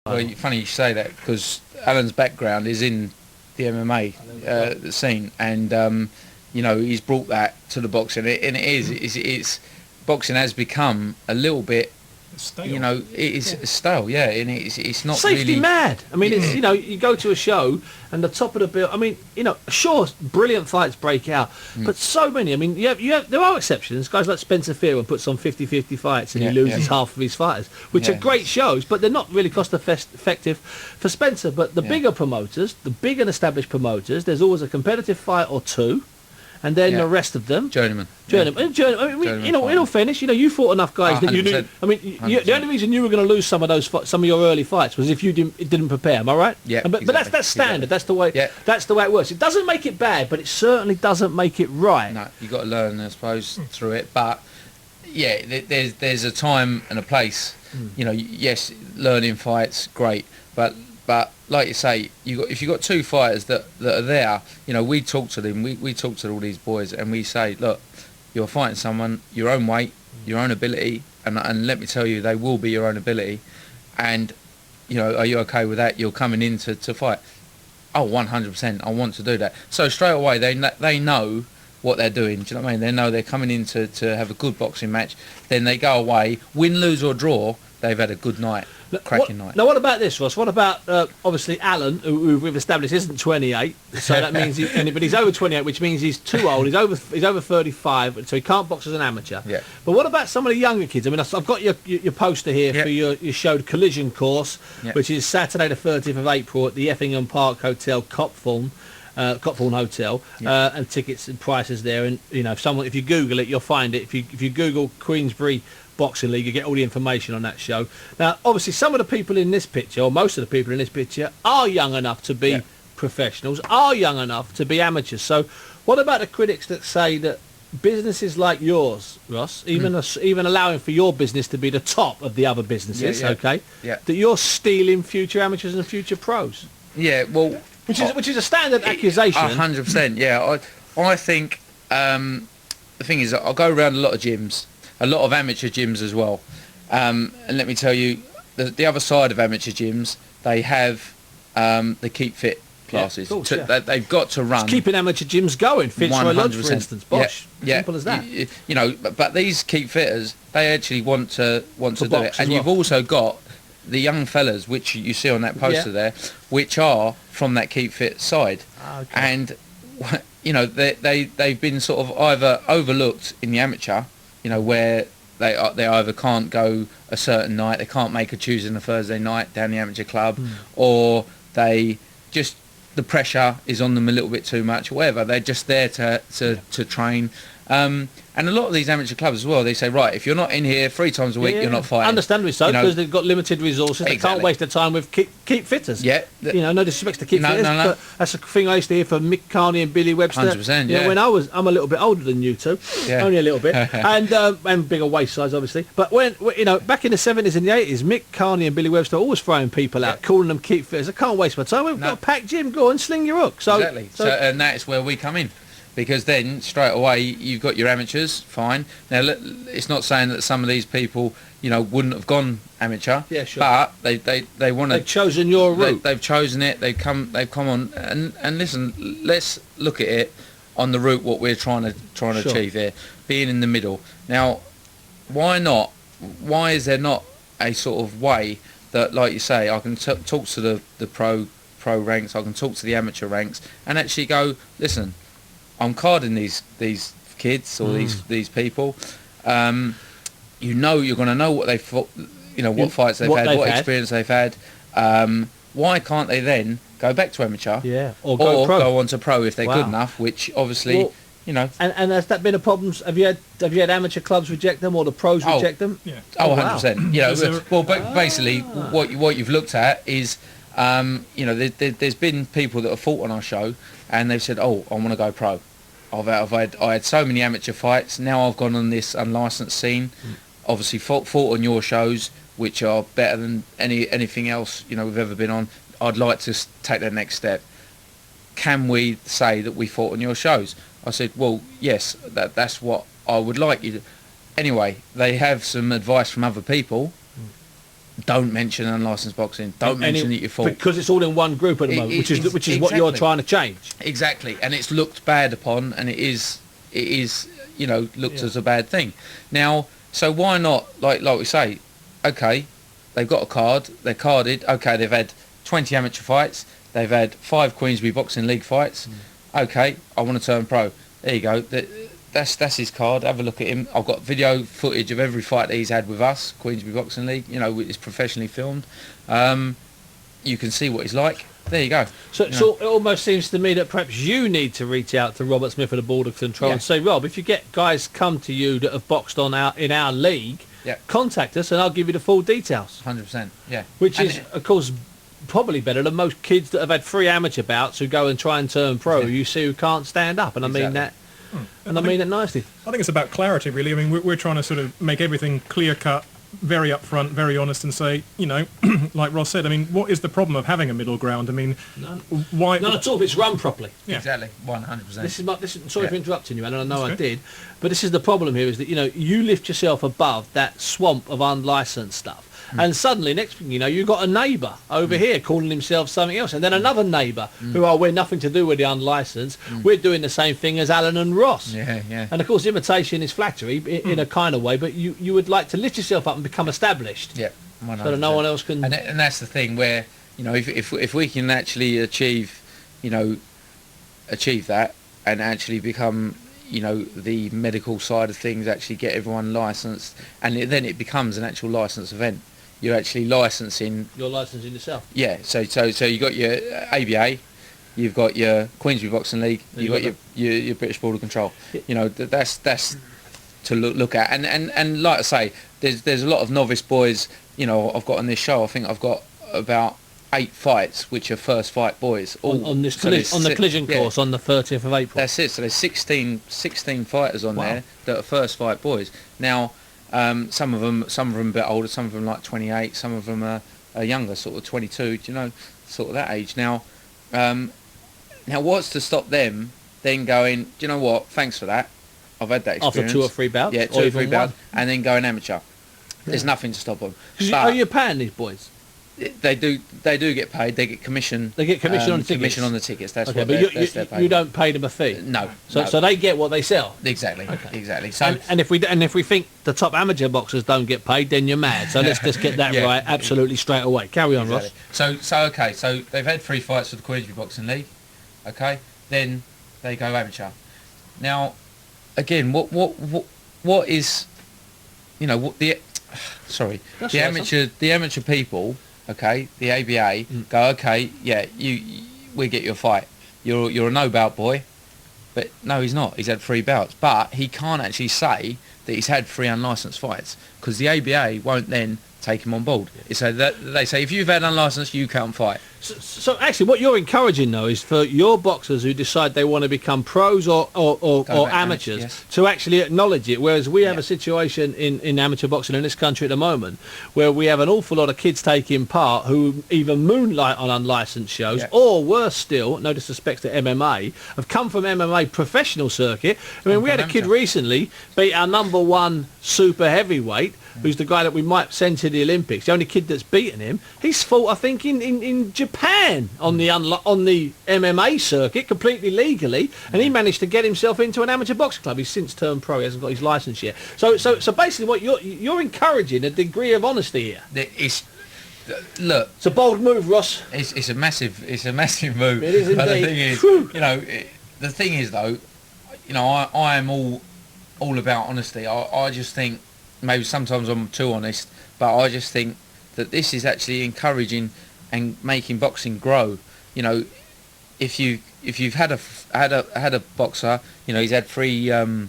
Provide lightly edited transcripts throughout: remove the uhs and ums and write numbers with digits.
Well, funny you say that because Alan's background is in the MMA scene, and he's brought that to the boxing, and it's boxing has become a little bit. Stale. It is stale, and it's not safety really mad. I mean, it's you go to a show and the top of the bill. I mean, sure, brilliant fights break out, but so many. I mean, there are exceptions. Guys like Spencer Fearon puts on 50-50 fights and he loses half of his fighters, which are great shows, but they're not really cost effective for Spencer. But the bigger promoters, the big and established promoters, there's always a competitive fight or two. And then the rest of them, journeyman. I mean, in all fairness, you fought enough guys that you knew. I mean, the only reason you were going to lose some of your early fights was if you didn't prepare. Am I right? Yeah. But that's standard. Exactly. That's the way. Yeah. That's the way it works. It doesn't make it bad, but it certainly doesn't make it right. No, you got to learn, I suppose, through it. But there's a time and a place. Yes, learning fights, great, but like you say, if you've got two fighters that are there, we talk to them, we talk to all these boys, and we say, look, you're fighting someone your own weight, your own ability, and let me tell you, they will be your own ability, and are you okay with that? You're coming in to fight. Oh, 100%, I want to do that. So straight away, they know what they're doing. Do you know what I mean? They know they're coming in to have a good boxing match. Then they go away, win, lose or draw. They've had a good night, cracking night. Now, what about this, Ross? What about obviously Alan, who we've established isn't 28, so that means but he's over 28, which means he's too old. He's over 35, so he can't box as an amateur. Yeah. But what about some of the younger kids? I mean, I've got your poster here for your show Collision Course, which is Saturday the 30th of April at the Effingham Park Hotel, Copthorne Hotel, and tickets and prices there. And if you Google it, you'll find it. If you Google Queensbury Boxing League, you get all the information on that show. Now, obviously, some of the people in this picture, or most of the people in this picture, are young enough to be professionals, are young enough to be amateurs. So, what about the critics that say that businesses like yours, Ross, even allowing for your business to be the top of the other businesses, that you're stealing future amateurs and future pros? Yeah, well, which is a standard accusation. 100%. Yeah, I think the thing is, I go around a lot of gyms. A lot of amateur gyms as well, and let me tell you, the other side of amateur gyms, they have the keep fit classes. Course, they've got to run. It's keeping amateur gyms going. Fitzroy Lodge, for instance, Bosch. Simple as that. But these keep fitters, they actually want to do it, and you've also got the young fellas, which you see on that poster there, which are from that keep fit side, and they've been sort of either overlooked in the amateur. Where they either can't go a certain night, they can't make a Tuesday and a Thursday night down the amateur club, or the pressure is on them a little bit too much, or whatever. They're just there to train. And a lot of these amateur clubs as well, they say, right, if you're not in here 3 times a week, you're not fighting. Understandably so, because they've got limited resources. They can't waste their time with keep fitters. Yeah. No disrespect to keep fitters, but that's a thing I used to hear from Mick Carney and Billy Webster. 100%, yeah. When I'm a little bit older than you two, only a little bit, and bigger waist size, obviously. But when back in the 70s and the 80s, Mick Carney and Billy Webster were always throwing people out, calling them keep fitters. I can't waste my time. We've got a packed gym. Go on, sling your hook. So, exactly. So, and that's where we come in. Because then straight away you've got your amateurs, fine. Now it's not saying that some of these people, wouldn't have gone amateur. Yeah, sure. But they want to. They've chosen your route. They've chosen it. They've come on and listen. Let's look at it on the route what we're trying to achieve here, being in the middle. Now, why not? Why is there not a sort of way that, like you say, I can talk to the pro ranks, I can talk to the amateur ranks, and actually go, listen. I'm carding these kids or these people. You're going to know what they've fought, what fights they've had, what experience they've had. Why can't they then go back to amateur? Yeah, or go on to pro if they're good enough? Which obviously, And has that been a problem? Have you had amateur clubs reject them or the pros reject them? Yeah. 100%. Well, basically, what you've looked at is. There's been people that have fought on our show and they've said, oh, I want to go pro. I had so many amateur fights. Now I've gone on this unlicensed scene. Obviously fought on your shows, which are better than anything else we've ever been on. I'd like to take that next step. Can we say that we fought on your shows? I said, well, yes, that's what I would like you to. Anyway, they have some advice from other people. don't mention unlicensed boxing. Don't mention that you're full. Because it's all in one group at the moment, which is exactly what you're trying to change. Exactly, and it's looked bad upon, and it is looked as a bad thing. Now, so why not, like we say, okay, they've got a card, they're carded, okay, they've had 20 amateur fights, they've had 5 Queensbury Boxing League fights, okay, I want to turn pro. There you go. That's his card. Have a look at him. I've got video footage of every fight that he's had with us, Queensbury Boxing League. It's professionally filmed. You can see what he's like. There you go. So it almost seems to me that perhaps you need to reach out to Robert Smith of the Board of Control and say, Rob, if you get guys come to you that have boxed in our league, contact us and I'll give you the full details. 100%. Yeah. Which is, of course, probably better than most kids that have had 3 amateur bouts who go and try and turn pro. You see who can't stand up, and I mean that. And I mean it nicely. I think it's about clarity, really. I mean, we're trying to sort of make everything clear-cut, very upfront, very honest, and say, like Ross said, I mean, what is the problem of having a middle ground? I mean, why? None at all if it's run properly. Yeah. Exactly, 100%. Sorry for interrupting you, man, and I know I did, but this is the problem here, is that, you lift yourself above that swamp of unlicensed stuff. And suddenly, next thing you know, you've got a neighbour over here calling himself something else, and then another neighbour who we're nothing to do with the unlicensed. We're doing the same thing as Alan and Ross. Yeah. And of course, imitation is flattery in a kind of way, but you would like to lift yourself up and become established. Yeah, 100%. So that no one else can. And that's the thing where if we can actually achieve that and actually become the medical side of things, actually get everyone licensed, and then it becomes an actual licensed event. You're actually licensing. You're licensing yourself. Yeah. So you got your ABA, you've got your Queensbury Boxing League, you've got your British Board of Control. That's to look at. And like I say, there's a lot of novice boys. I've got on this show. I think I've got about 8 fights, which are first fight boys. On the collision course on the 30th of April. That's it. So there's 16 fighters on there that are first fight boys. Now. Some of them a bit older, some of them like 28, some of them are younger, sort of 22, sort of that age. Now what's to stop them then going, do you know what, thanks for that, I've had that experience. After 2 or 3 bouts? Yeah, 2 or 3 bouts, and then going amateur. There's nothing to stop them. Are you paying these boys? They do get paid. They get commission. They get commission on tickets. Commission on the tickets. That's okay, what they're paid. You don't pay them a fee. No. So they get what they sell. Exactly. Okay. Exactly. So and if we think the top amateur boxers don't get paid, then you're mad. So let's just get that right absolutely straight away. Carry on, Ross. So they've had 3 fights for the Queensbury Boxing League. Okay. Then they go amateur. Now, again, what is, the amateur people. Okay, the ABA go, okay, yeah, we get your fight. You're a no bout boy, but no, he's not. He's had 3 bouts, but he can't actually say that he's had 3 unlicensed fights because the ABA won't then take him on board. So that they say if you've had unlicensed, you can't fight. So actually, what you're encouraging though is for your boxers who decide they want to become pros or amateurs to actually acknowledge it. Whereas we have a situation in amateur boxing in this country at the moment where we have an awful lot of kids taking part who either moonlight on unlicensed shows or worse still, no disrespect to MMA, have come from MMA professional circuit. I mean, we had a kid recently beat our #1 super heavyweight, who's the guy that we might send to the Olympics. The only kid that's beaten him. He's fought, I think, in Japan on the MMA circuit completely legally, and he managed to get himself into an amateur boxing club. He's since turned pro. He hasn't got his license yet. So basically, what you're encouraging a degree of honesty here. Look, it's a bold move, Ross. It's a massive move. It is indeed. But the thing is, though, I am all about honesty. I just think maybe sometimes I'm too honest, but I just think that this is actually encouraging and making boxing grow. If you've had a boxer, he's had 3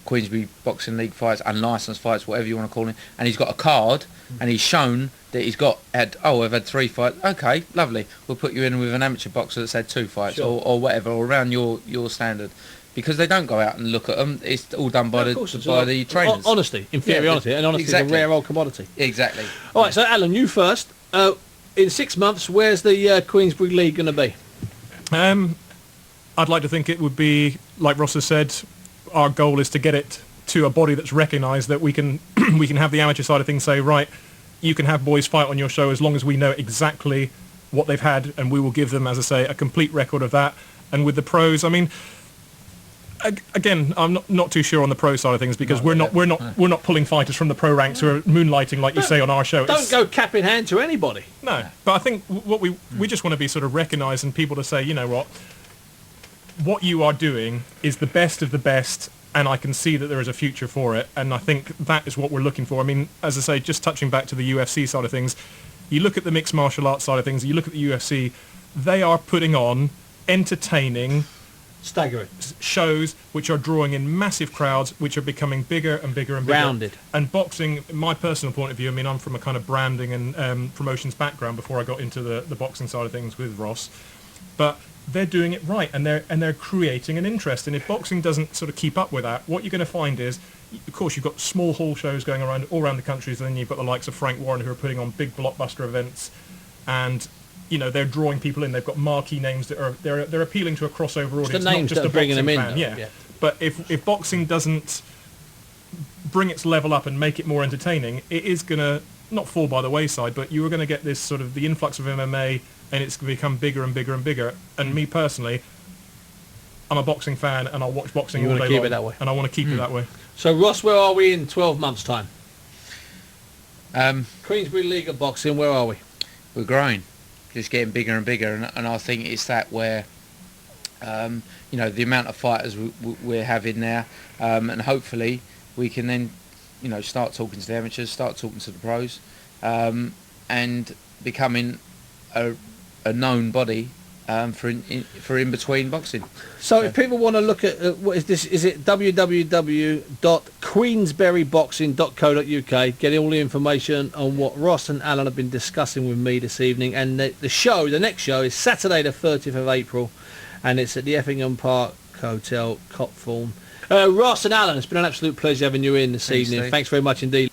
Queensbury Boxing League fights, unlicensed fights, whatever you want to call it, and he's got a card and he's shown that I've had 3 fights. Okay, lovely. We'll put you in with an amateur boxer that's had 2 fights or whatever, or around your standard. Because they don't go out and look at them. It's all done by the trainers. Honesty, inferiority, and honesty is a rare old commodity. Exactly. All right, so Alan, you first. In 6 months, where's the Queensbury League going to be? I'd like to think it would be, like Ross has said, our goal is to get it to a body that's recognised that we can we can have the amateur side of things say, right, you can have boys fight on your show as long as we know exactly what they've had, and we will give them, as I say, a complete record of that. And with the pros, I mean, again, I'm not too sure on the pro side of things, because we're not pulling fighters from the pro ranks who are moonlighting, like you say, on our show. Don't go cap in hand to anybody. No, but I think what we just want to be sort of recognising people to say, you know what you are doing is the best of the best, and I can see that there is a future for it, and I think that is what we're looking for. I mean, as I say, just touching back to the UFC side of things, you look at the mixed martial arts side of things, you look at the UFC, they are putting on entertaining, staggering shows which are drawing in massive crowds, which are becoming bigger and bigger and bigger. Rounded. And boxing, my personal point of view, I mean, I'm from a kind of branding and promotions background before I got into the boxing side of things with Ross, but they're doing it right, and they're creating an interest. And if boxing doesn't sort of keep up with that, what you're going to find is, of course, you've got small hall shows going around all around the countries, and then you've got the likes of Frank Warren who are putting on big blockbuster events, and you know, they're drawing people in. They've got marquee names that are they're appealing to a crossover audience, the names not just that a are bringing boxing them in. fan. Yeah. But if boxing doesn't bring its level up and make it more entertaining, it is going to not fall by the wayside, but you are going to get this sort of the influx of MMA, and it's going to become bigger and bigger and bigger. And me personally, I'm a boxing fan, and I'll watch boxing all day long. You want to keep it that way. And I want to keep it that way. So, Ross, where are we in 12 months' time? Queensbury League of Boxing, where are we? We're growing, just getting bigger and bigger, and I think it's that where, you know, the amount of fighters we're having now, and hopefully we can then, you know, start talking to the amateurs, start talking to the pros, and becoming a known body for in between boxing. So if people want to look at what is this, is it www.queensburyboxing.co.uk, getting all the information on what Ross and Alan have been discussing with me this evening. And the next show is Saturday the 30th of April, and it's at the Effingham Park Hotel, Copthorne. Ross and Alan, it's been an absolute pleasure having you in this evening. Steve. Thanks very much indeed.